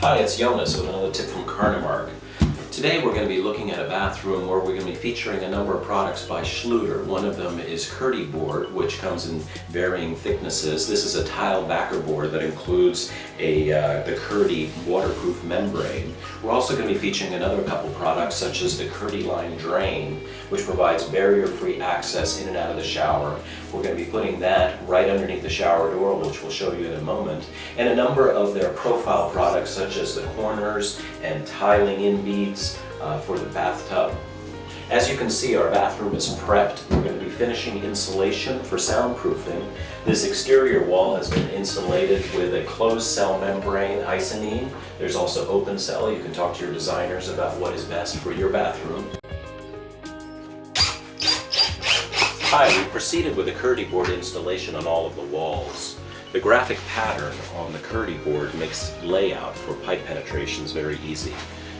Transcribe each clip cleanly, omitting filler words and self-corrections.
Hi, it's Jonas with another tip from Carnemark. Today we're going to be looking at a bathroom where we're going to be featuring a number of products by Schluter. One of them is Curdy board, which comes in varying thicknesses. This is a tile backer board that includes the Curdy waterproof membrane. We're also going to be featuring another couple products such as the Curdy line drain, which provides barrier-free access in and out of the shower. We're going to be putting that right underneath the shower door, which we'll show you in a moment, and a number of their profile products such as the corners and tiling in beads for the bathtub. As you can see, our bathroom is prepped. We're going to be finishing insulation for soundproofing. This exterior wall has been insulated with a closed cell membrane Icynene. There's also open cell. You can talk to your designers about what is best for your bathroom. Hi, we proceeded with the Curdy board installation on all of the walls. The graphic pattern on the Curdy board makes layout for pipe penetrations very easy.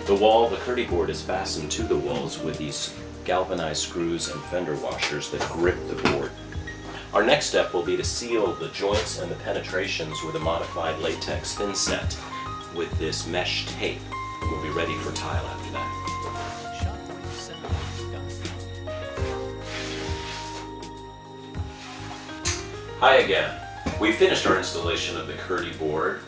The Curdy board is fastened to the walls with these galvanized screws and fender washers that grip the board. Our next step will be to seal the joints and the penetrations with a modified latex thin set with this mesh tape. We'll be ready for tile after that. Hi again. We finished our installation of the Curdy board.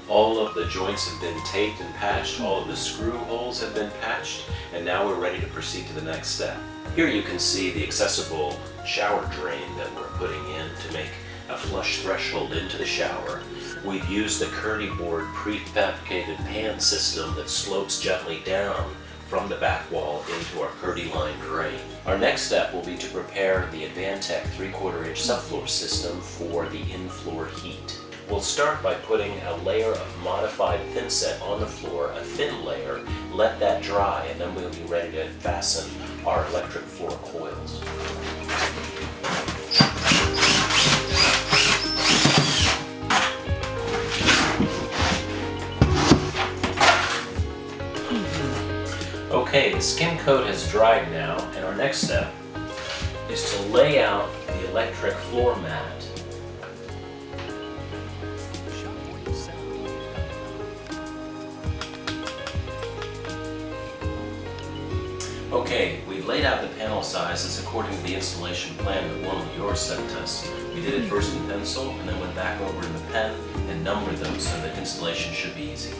All of the joints have been taped and patched, all of the screw holes have been patched, and now we're ready to proceed to the next step. Here you can see the accessible shower drain that we're putting in to make a flush threshold into the shower. We've used the Curdy board prefabricated pan system that slopes gently down from the back wall into our Curdy line drain. Our next step will be to prepare the Advantech 3/4 inch subfloor system for the in-floor heat. We'll start by putting a layer of modified thinset on the floor, a thin layer, let that dry, and then we'll be ready to fasten our electric floor coils. Okay, the skin coat has dried now, and our next step is to lay out the electric floor mat. Okay, we've laid out the panel sizes according to the installation plan that one of yours sent us. We did it first in pencil and then went back over in the pen and numbered them so that installation should be easy.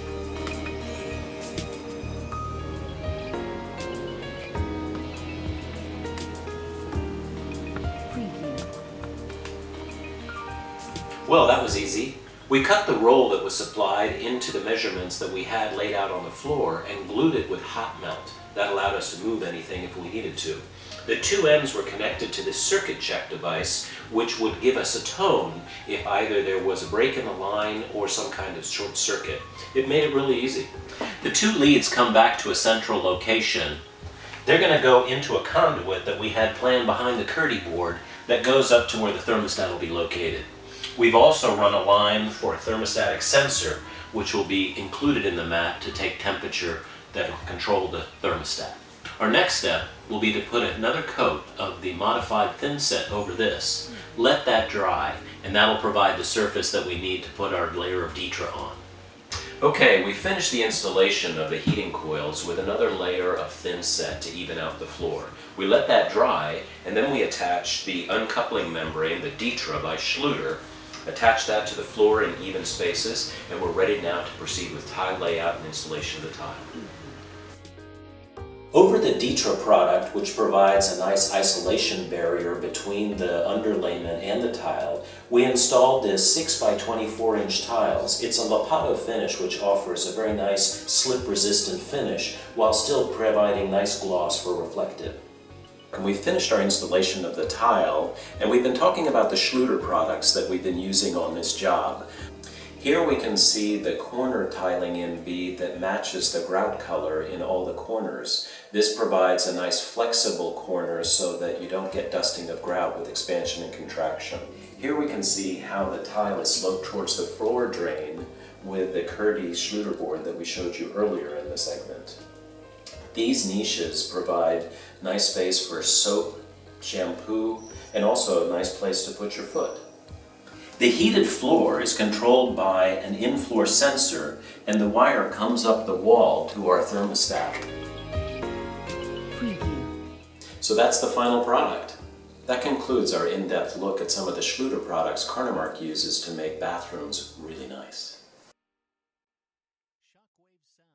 Well, that was easy. We cut the roll that was supplied into the measurements that we had laid out on the floor and glued it with hot melt. That allowed us to move anything if we needed to. The two ends were connected to this circuit check device, which would give us a tone if either there was a break in the line or some kind of short circuit. It made it really easy. The two leads come back to a central location. They're going to go into a conduit that we had planned behind the Curdy board that goes up to where the thermostat will be located. We've also run a line for a thermostatic sensor, which will be included in the mat to take temperature that will control the thermostat. Our next step will be to put another coat of the modified thin set over this, let that dry, and that will provide the surface that we need to put our layer of Ditra on. Okay, we finished the installation of the heating coils with another layer of thin set to even out the floor. We let that dry, and then we attached the uncoupling membrane, the Ditra by Schluter, attach that to the floor in even spaces, and we're ready now to proceed with tile layout and installation of the tile. Over the Ditra product, which provides a nice isolation barrier between the underlayment and the tile, we installed this 6x24 inch tiles. It's a Lapato finish which offers a very nice slip-resistant finish while still providing nice gloss for reflective. And we finished our installation of the tile, and we've been talking about the Schluter products that we've been using on this job. Here we can see the corner tiling in bead that matches the grout color in all the corners. This provides a nice flexible corner so that you don't get dusting of grout with expansion and contraction. Here we can see how the tile is sloped towards the floor drain with the Curdy Schluter board that we showed you earlier in the segment. These niches provide nice space for soap, shampoo, and also a nice place to put your foot. The heated floor is controlled by an in-floor sensor and the wire comes up the wall to our thermostat. Preview. So that's the final product. That concludes our in-depth look at some of the Schluter products Carnemark uses to make bathrooms really nice.